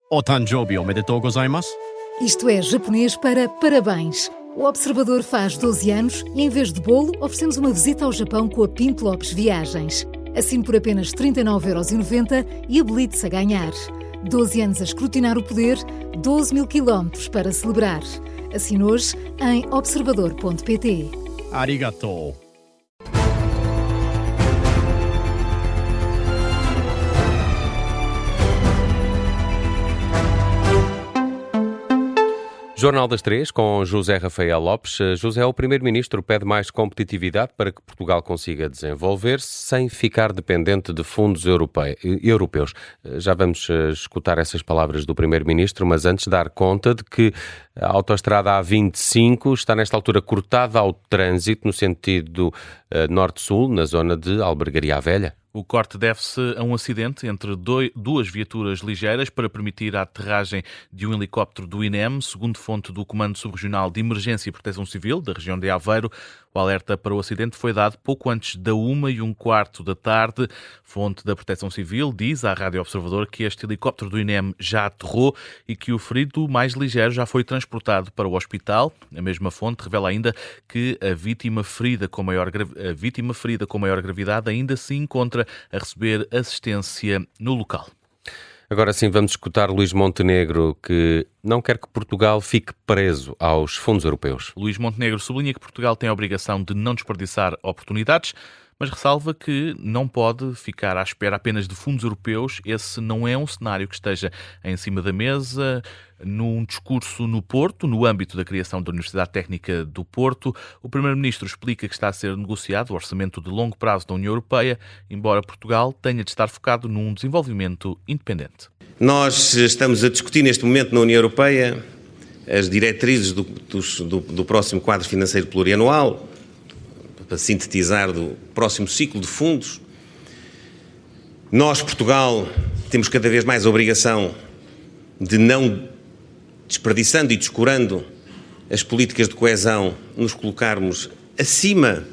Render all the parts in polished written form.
O Tanjoubi omedetou gozaimasu. Isto é japonês para parabéns. O Observador faz 12 anos e, em vez de bolo, oferecemos uma visita ao Japão com a Pinto Lopes Viagens. Assine por apenas 39,90€ e habilite-se a ganhar. 12 anos a escrutinar o poder, 12 mil quilómetros para celebrar. Assine hoje em observador.pt. Arigatou. Jornal das Três, com José Rafael Lopes. José, o Primeiro-Ministro pede mais competitividade para que Portugal consiga desenvolver-se sem ficar dependente de fundos europeus. Já vamos escutar essas palavras do Primeiro-Ministro, mas antes dar conta de que a autoestrada A25 está nesta altura cortada ao trânsito no sentido norte-sul, na zona de Albergaria à Velha. O corte deve-se a um acidente entre duas viaturas ligeiras para permitir a aterragem de um helicóptero do INEM, segundo fonte do Comando Subregional de Emergência e Proteção Civil, da região de Aveiro. O alerta para o acidente foi dado pouco antes da 1h15 da tarde. Fonte da Proteção Civil diz à Rádio Observador que este helicóptero do INEM já aterrou e que o ferido mais ligeiro já foi transportado para o hospital. A mesma fonte revela ainda que a vítima ferida com maior gravidade ainda se encontra a receber assistência no local. Agora sim vamos escutar Luís Montenegro, que não quer que Portugal fique preso aos fundos europeus. Luís Montenegro sublinha que Portugal tem a obrigação de não desperdiçar oportunidades, mas ressalva que não pode ficar à espera apenas de fundos europeus. Esse não é um cenário que esteja em cima da mesa. Num discurso no Porto, no âmbito da criação da Universidade Técnica do Porto, o Primeiro-Ministro explica que está a ser negociado o orçamento de longo prazo da União Europeia, embora Portugal tenha de estar focado num desenvolvimento independente. Nós estamos a discutir neste momento na União Europeia as diretrizes do próximo quadro financeiro plurianual, para sintetizar, do próximo ciclo de fundos. Nós, Portugal, temos cada vez mais a obrigação de, não desperdiçando e descurando as políticas de coesão, nos colocarmos acima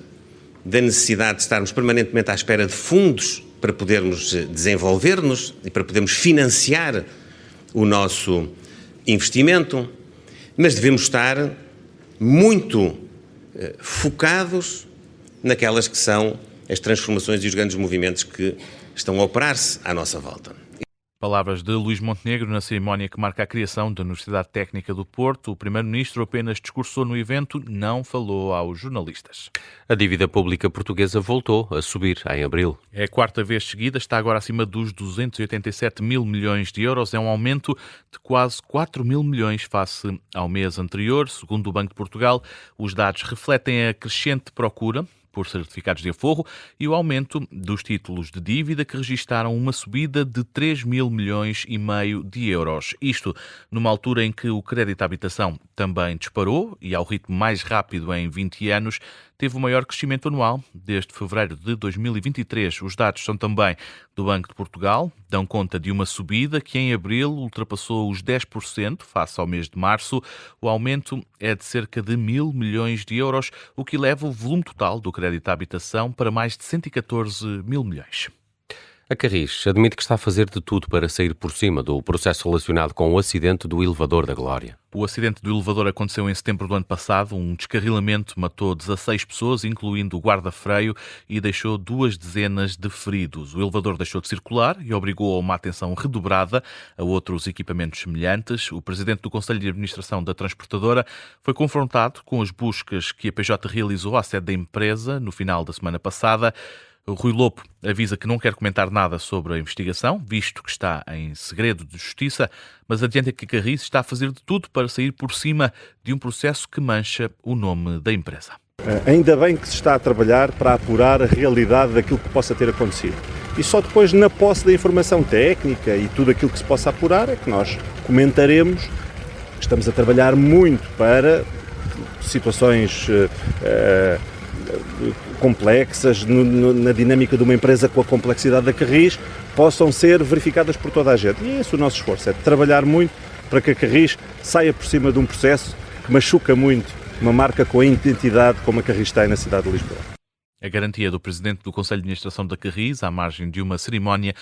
da necessidade de estarmos permanentemente à espera de fundos para podermos desenvolver-nos e para podermos financiar o nosso investimento, mas devemos estar muito focados naquelas que são as transformações e os grandes movimentos que estão a operar-se à nossa volta. Palavras de Luís Montenegro na cerimónia que marca a criação da Universidade Técnica do Porto. O Primeiro-Ministro apenas discursou no evento, não falou aos jornalistas. A dívida pública portuguesa voltou a subir em abril. É a quarta vez seguida, está agora acima dos 287 mil milhões de euros. É um aumento de quase 4 mil milhões face ao mês anterior. Segundo o Banco de Portugal, os dados refletem a crescente procura por certificados de aforro e o aumento dos títulos de dívida, que registaram uma subida de 3 mil milhões e meio de euros. Isto numa altura em que o crédito à habitação também disparou e, ao ritmo mais rápido em 20 anos, teve o maior crescimento anual desde fevereiro de 2023. Os dados são também do Banco de Portugal, dão conta de uma subida que em abril ultrapassou os 10% face ao mês de março. O aumento é de cerca de 1.000 milhões de euros, o que leva o volume total do crédito à habitação para mais de 114 mil milhões. A Carris admite que está a fazer de tudo para sair por cima do processo relacionado com o acidente do elevador da Glória. O acidente do elevador aconteceu em setembro do ano passado. Um descarrilamento matou 16 pessoas, incluindo o guarda-freio, e deixou 2 dezenas de feridos. O elevador deixou de circular e obrigou a uma atenção redobrada a outros equipamentos semelhantes. O presidente do Conselho de Administração da transportadora foi confrontado com as buscas que a PJ realizou à sede da empresa no final da semana passada. O Rui Lopo avisa que não quer comentar nada sobre a investigação, visto que está em segredo de justiça, mas adianta que a Carris está a fazer de tudo para sair por cima de um processo que mancha o nome da empresa. Ainda bem que se está a trabalhar para apurar a realidade daquilo que possa ter acontecido. E só depois, na posse da informação técnica e tudo aquilo que se possa apurar, é que nós comentaremos. Estamos a trabalhar muito para situações complexas, na dinâmica de uma empresa com a complexidade da Carris, possam ser verificadas por toda a gente. E é esse o nosso esforço, é de trabalhar muito para que a Carris saia por cima de um processo que machuca muito uma marca com a identidade como a Carris tem na cidade de Lisboa. A garantia do presidente do Conselho de Administração da Carris, à margem de uma cerimónia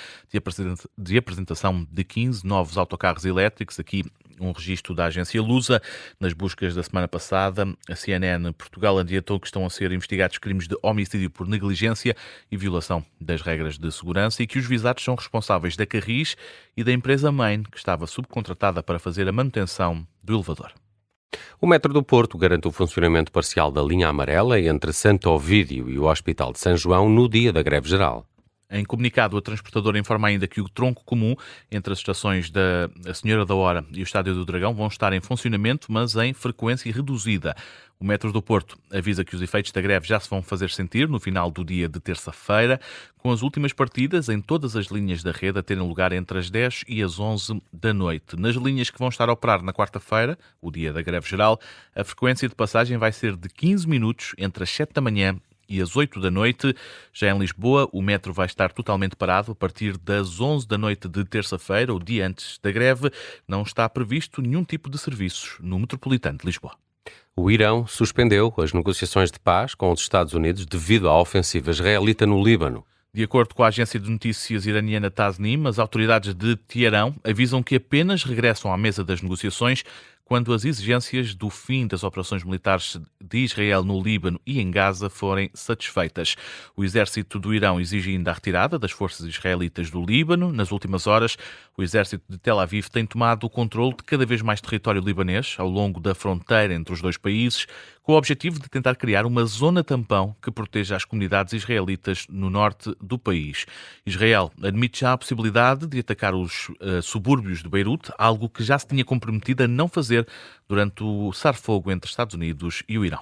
de apresentação de 15 novos autocarros elétricos, aqui um registro da agência Lusa. Nas buscas da semana passada, a CNN Portugal adiantou que estão a ser investigados crimes de homicídio por negligência e violação das regras de segurança e que os visados são responsáveis da Carris e da empresa mãe, que estava subcontratada para fazer a manutenção do elevador. O Metro do Porto garante o funcionamento parcial da linha amarela entre Santo Ovídio e o Hospital de São João no dia da greve geral. Em comunicado, a transportadora informa ainda que o tronco comum entre as estações da Senhora da Hora e o Estádio do Dragão vão estar em funcionamento, mas em frequência reduzida. O Metro do Porto avisa que os efeitos da greve já se vão fazer sentir no final do dia de terça-feira, com as últimas partidas em todas as linhas da rede a terem lugar entre as 10 e as 11 da noite. Nas linhas que vão estar a operar na quarta-feira, o dia da greve geral, a frequência de passagem vai ser de 15 minutos entre as 7 da manhã e às 8 da noite. Já em Lisboa, o metro vai estar totalmente parado a partir das 11 da noite de terça-feira, o dia antes da greve. Não está previsto nenhum tipo de serviços no Metropolitano de Lisboa. O Irão suspendeu as negociações de paz com os Estados Unidos devido à ofensiva israelita no Líbano. De acordo com a agência de notícias iraniana Tasnim, as autoridades de Teherão avisam que apenas regressam à mesa das negociações quando as exigências do fim das operações militares de Israel no Líbano e em Gaza forem satisfeitas. O exército do Irão exige ainda a retirada das forças israelitas do Líbano. Nas últimas horas, o exército de Tel Aviv tem tomado o controle de cada vez mais território libanês ao longo da fronteira entre os dois países, com o objetivo de tentar criar uma zona tampão que proteja as comunidades israelitas no norte do país. Israel admite já a possibilidade de atacar os subúrbios de Beirute, algo que já se tinha comprometido a não fazer durante o cessar-fogo entre Estados Unidos e o Irão.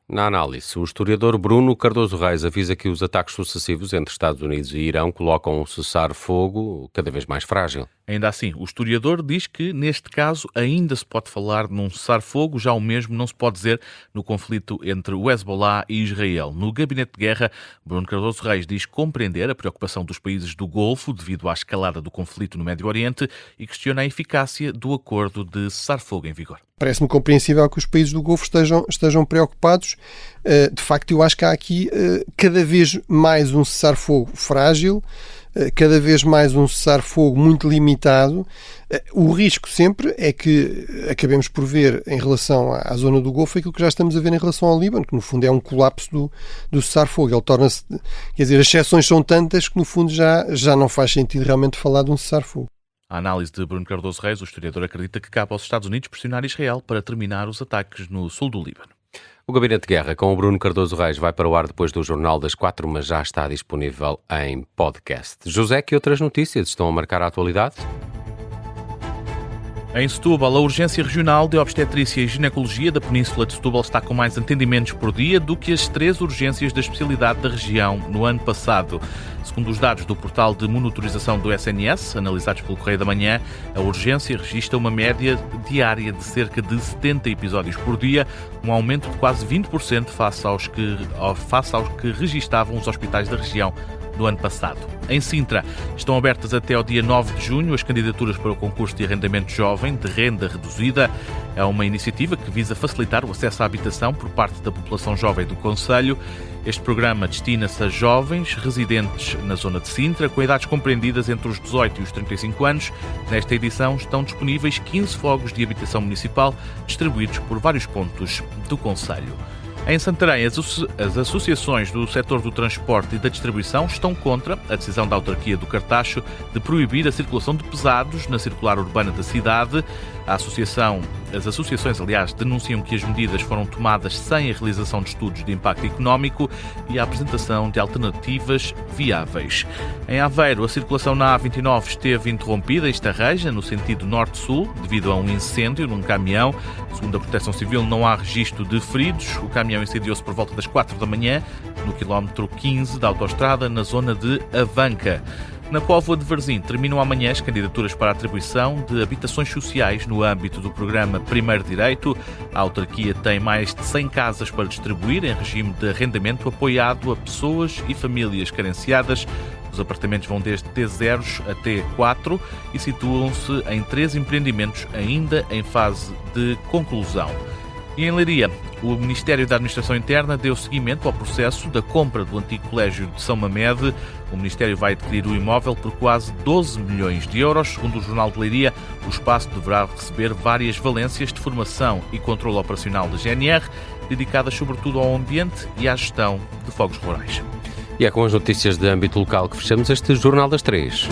Na análise, o historiador Bruno Cardoso Reis avisa que os ataques sucessivos entre Estados Unidos e Irão colocam o cessar-fogo cada vez mais frágil. Ainda assim, o historiador diz que, neste caso, ainda se pode falar num cessar-fogo, já o mesmo não se pode dizer no conflito entre o Hezbollah e Israel. No Gabinete de Guerra, Bruno Cardoso Reis diz compreender a preocupação dos países do Golfo devido à escalada do conflito no Médio Oriente e questiona a eficácia do acordo de cessar-fogo em vigor. Parece-me compreensível que os países do Golfo estejam preocupados. De facto, eu acho que há aqui cada vez mais um cessar-fogo frágil, cada vez mais um cessar-fogo muito limitado. O risco sempre é que acabemos por ver em relação à zona do Golfo aquilo que já estamos a ver em relação ao Líbano, que no fundo é um colapso do cessar-fogo. Ele torna-se, quer dizer, as exceções são tantas que no fundo já não faz sentido realmente falar de um cessar-fogo. A análise de Bruno Cardoso Reis, o historiador acredita que cabe aos Estados Unidos pressionar Israel para terminar os ataques no sul do Líbano. O Gabinete de Guerra com o Bruno Cardoso Reis vai para o ar depois do Jornal das 4, mas já está disponível em podcast. José, que outras notícias estão a marcar a atualidade? Em Setúbal, a Urgência Regional de Obstetrícia e Ginecologia da Península de Setúbal está com mais atendimentos por dia do que as 3 urgências da especialidade da região no ano passado. Segundo os dados do portal de monitorização do SNS, analisados pelo Correio da Manhã, a urgência registra uma média diária de cerca de 70 episódios por dia, um aumento de quase 20% face aos que registavam os hospitais da região no ano passado. Em Sintra, estão abertas até ao dia 9 de junho as candidaturas para o concurso de arrendamento jovem de renda reduzida. É uma iniciativa que visa facilitar o acesso à habitação por parte da população jovem do concelho. Este programa destina-se a jovens residentes na zona de Sintra, com idades compreendidas entre os 18 e os 35 anos. Nesta edição estão disponíveis 15 fogos de habitação municipal, distribuídos por vários pontos do concelho. Em Santarém, as associações do setor do transporte e da distribuição estão contra a decisão da autarquia do Cartacho de proibir a circulação de pesados na circular urbana da cidade. As associações, aliás, denunciam que as medidas foram tomadas sem a realização de estudos de impacto económico e a apresentação de alternativas viáveis. Em Aveiro, a circulação na A29 esteve interrompida em Estarreja, no sentido norte-sul, devido a um incêndio num caminhão. Segundo a Proteção Civil, não há registro de feridos. O caminhão incendiou-se por volta das 4 da manhã, no quilómetro 15 da autoestrada, na zona de Avanca. Na Póvoa de Varzim terminam amanhã as candidaturas para a atribuição de habitações sociais no âmbito do programa Primeiro Direito. A autarquia tem mais de 100 casas para distribuir em regime de arrendamento apoiado a pessoas e famílias carenciadas. Os apartamentos vão desde T0 a T4 e situam-se em 3 empreendimentos ainda em fase de conclusão. E em Leiria, o Ministério da Administração Interna deu seguimento ao processo da compra do antigo colégio de São Mamede. O Ministério vai adquirir o imóvel por quase 12 milhões de euros. Segundo o Jornal de Leiria, o espaço deverá receber várias valências de formação e controle operacional da GNR, dedicadas sobretudo ao ambiente e à gestão de fogos rurais. E é com as notícias de âmbito local que fechamos este Jornal das 3.